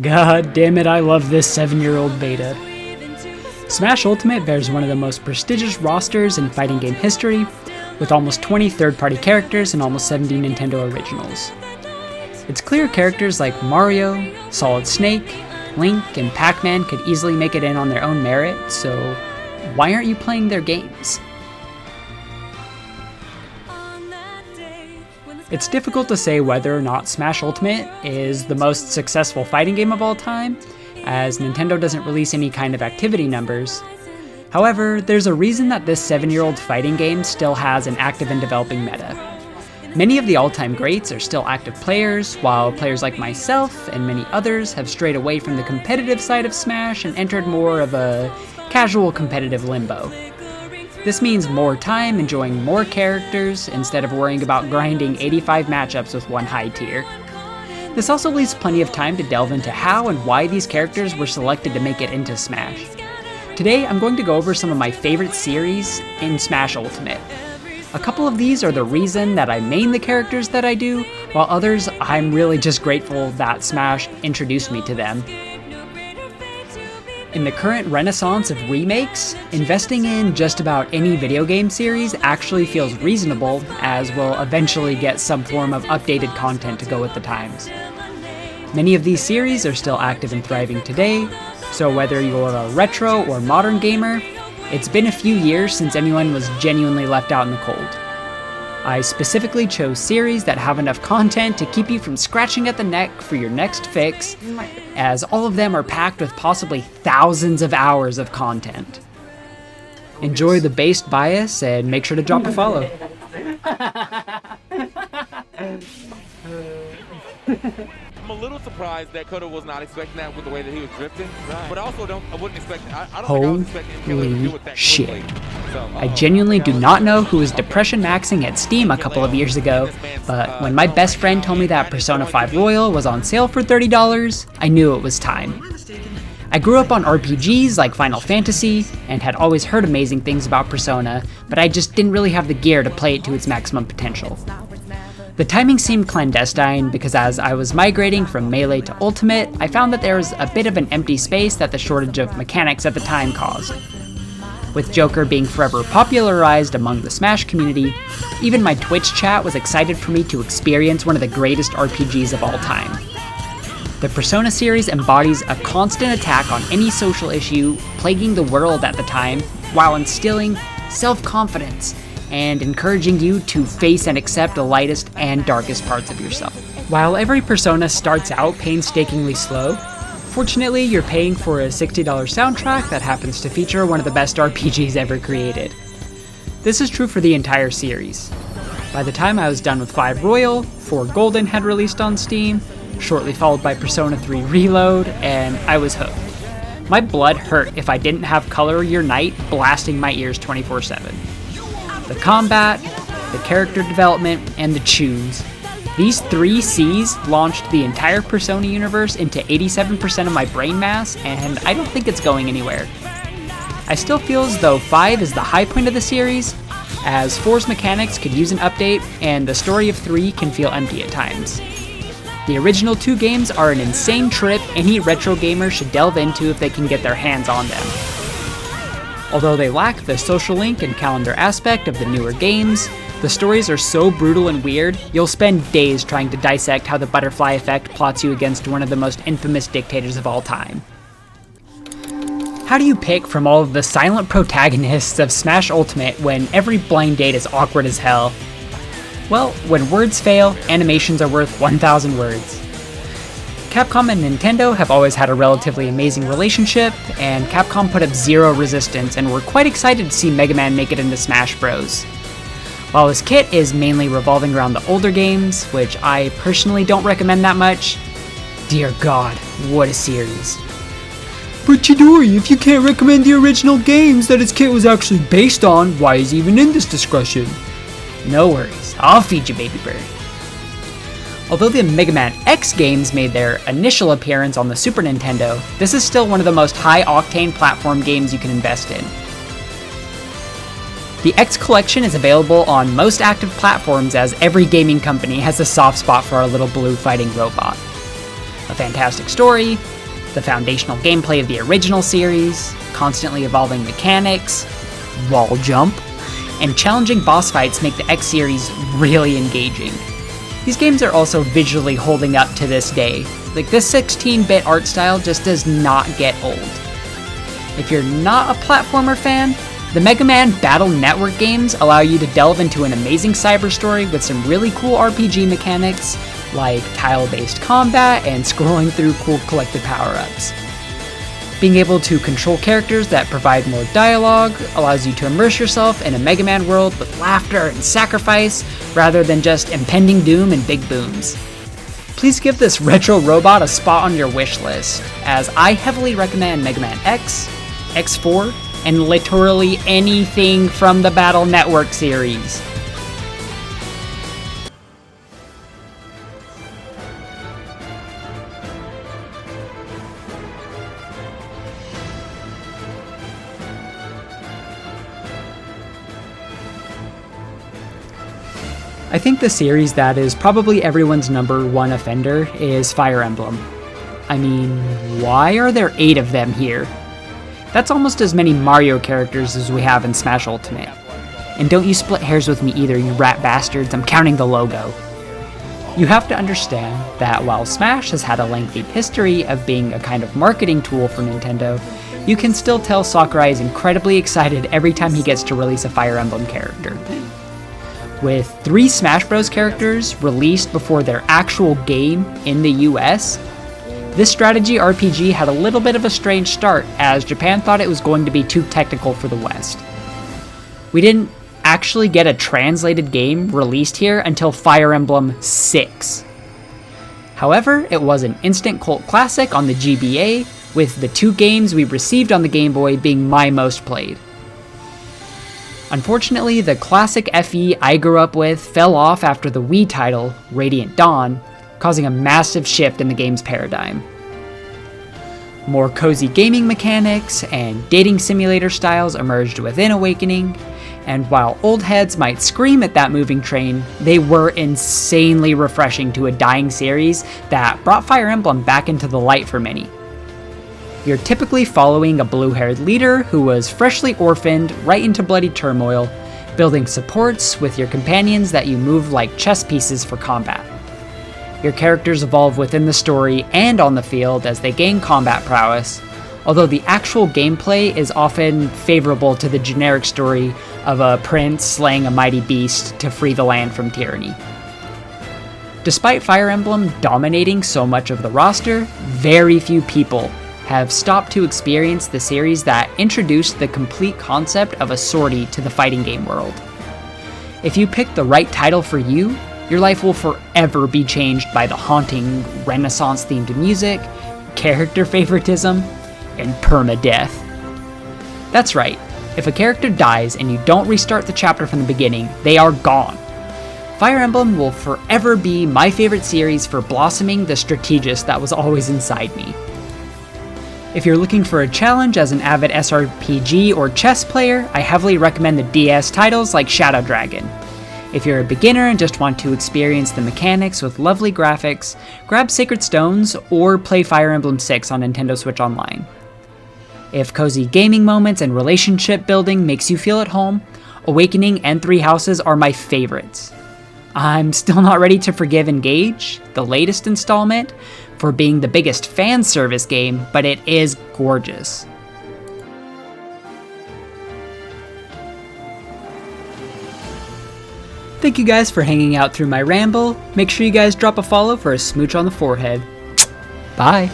God damn it, I love this 7-year-old beta. Smash Ultimate bears one of the most prestigious rosters in fighting game history, with almost 20 third-party characters and almost 70 Nintendo originals. It's clear characters like Mario, Solid Snake, Link, and Pac-Man could easily make it in on their own merit, so why aren't you playing their games? It's difficult to say whether or not Smash Ultimate is the most successful fighting game of all time, as Nintendo doesn't release any kind of activity numbers. However, there's a reason that this 7-year-old fighting game still has an active and developing meta. Many of the all-time greats are still active players, while players like myself and many others have strayed away from the competitive side of Smash and entered more of a casual competitive limbo. This means more time enjoying more characters instead of worrying about grinding 85 matchups with one high tier. This also leaves plenty of time to delve into how and why these characters were selected to make it into Smash. Today, I'm going to go over some of my favorite series in Smash Ultimate. A couple of these are the reason that I main the characters that I do, while others, I'm really just grateful that Smash introduced me to them. In the current renaissance of remakes, investing in just about any video game series actually feels reasonable, as we'll eventually get some form of updated content to go with the times. Many of these series are still active and thriving today, so whether you're a retro or modern gamer, it's been a few years since anyone was genuinely left out in the cold. I specifically chose series that have enough content to keep you from scratching at the neck for your next fix, as all of them are packed with possibly thousands of hours of content. Enjoy the based bias and make sure to drop a follow. I'm a little surprised that Kodo was not expecting that with the way that he was drifting, but I also I wouldn't expect. I don't think I was expecting him to do it that quickly. So, I genuinely do not know who was depression maxing at Steam a couple of years ago, but when my best friend told me that Persona 5 Royal was on sale for $30, I knew it was time. I grew up on RPGs like Final Fantasy, and had always heard amazing things about Persona, but I just didn't really have the gear to play it to its maximum potential. The timing seemed clandestine because as I was migrating from Melee to Ultimate, I found that there was a bit of an empty space that the shortage of mechanics at the time caused. With Joker being forever popularized among the Smash community, even my Twitch chat was excited for me to experience one of the greatest RPGs of all time. The Persona series embodies a constant attack on any social issue plaguing the world at the time, while instilling self-confidence and encouraging you to face and accept the lightest and darkest parts of yourself. While every Persona starts out painstakingly slow, fortunately you're paying for a $60 soundtrack that happens to feature one of the best RPGs ever created. This is true for the entire series. By the time I was done with 5 Royal, 4 Golden had released on Steam, shortly followed by Persona 3 Reload, and I was hooked. My blood hurt if I didn't have Color Your Night blasting my ears 24/7. The combat, the character development, and the tunes. These 3 C's launched the entire Persona universe into 87% of my brain mass, and I don't think it's going anywhere. I still feel as though 5 is the high point of the series, as 4's mechanics could use an update, and the story of 3 can feel empty at times. The original 2 games are an insane trip any retro gamer should delve into if they can get their hands on them. Although they lack the social link and calendar aspect of the newer games, the stories are so brutal and weird, you'll spend days trying to dissect how the butterfly effect plots you against one of the most infamous dictators of all time. How do you pick from all of the silent protagonists of Smash Ultimate when every blind date is awkward as hell? Well, when words fail, animations are worth 1,000 words. Capcom and Nintendo have always had a relatively amazing relationship, and Capcom put up zero resistance and were quite excited to see Mega Man make it into Smash Bros. While this kit is mainly revolving around the older games, which I personally don't recommend that much, dear God, what a series. But Chidori, if you can't recommend the original games that its kit was actually based on, why is he even in this discussion? No worries, I'll feed you, baby bird. Although the Mega Man X games made their initial appearance on the Super Nintendo, this is still one of the most high-octane platform games you can invest in. The X Collection is available on most active platforms, as every gaming company has a soft spot for our little blue fighting robot. A fantastic story, the foundational gameplay of the original series, constantly evolving mechanics, wall jump, and challenging boss fights make the X series really engaging. These games are also visually holding up to this day. Like, this 16-bit art style just does not get old. If you're not a platformer fan, the Mega Man Battle Network games allow you to delve into an amazing cyber story with some really cool RPG mechanics, like tile-based combat and scrolling through cool collected power-ups. Being able to control characters that provide more dialogue allows you to immerse yourself in a Mega Man world with laughter and sacrifice, rather than just impending doom and big booms. Please give this retro robot a spot on your wish list, as I heavily recommend Mega Man X, X4, and literally anything from the Battle Network series. I think the series that is probably everyone's #1 offender is Fire Emblem. I mean, why are there 8 of them here? That's almost as many Mario characters as we have in Smash Ultimate. And don't you split hairs with me either, you rat bastards, I'm counting the logo. You have to understand that while Smash has had a lengthy history of being a kind of marketing tool for Nintendo, you can still tell Sakurai is incredibly excited every time he gets to release a Fire Emblem character. With 3 Smash Bros. Characters released before their actual game in the US, this strategy RPG had a little bit of a strange start, as Japan thought it was going to be too technical for the West. We didn't actually get a translated game released here until Fire Emblem 6. However, it was an instant cult classic on the GBA, with the 2 games we received on the Game Boy being my most played. Unfortunately, the classic FE I grew up with fell off after the Wii title, Radiant Dawn, causing a massive shift in the game's paradigm. More cozy gaming mechanics and dating simulator styles emerged within Awakening, and while old heads might scream at that moving train, they were insanely refreshing to a dying series that brought Fire Emblem back into the light for many. You're typically following a blue-haired leader who was freshly orphaned right into bloody turmoil, building supports with your companions that you move like chess pieces for combat. Your characters evolve within the story and on the field as they gain combat prowess, although the actual gameplay is often favorable to the generic story of a prince slaying a mighty beast to free the land from tyranny. Despite Fire Emblem dominating so much of the roster, very few people have stopped to experience the series that introduced the complete concept of a sortie to the fighting game world. If you pick the right title for you, your life will forever be changed by the haunting Renaissance-themed music, character favoritism, and permadeath. That's right, if a character dies and you don't restart the chapter from the beginning, they are gone. Fire Emblem will forever be my favorite series for blossoming the strategist that was always inside me. If you're looking for a challenge as an avid SRPG or chess player, I heavily recommend the DS titles like Shadow Dragon. If you're a beginner and just want to experience the mechanics with lovely graphics, grab Sacred Stones or play Fire Emblem 6 on Nintendo Switch Online. If cozy gaming moments and relationship building makes you feel at home, Awakening and Three Houses are my favorites. I'm still not ready to forgive Engage, the latest installment, for being the biggest fan service game, but it is gorgeous. Thank you guys for hanging out through my ramble. Make sure you guys drop a follow for a smooch on the forehead. Bye!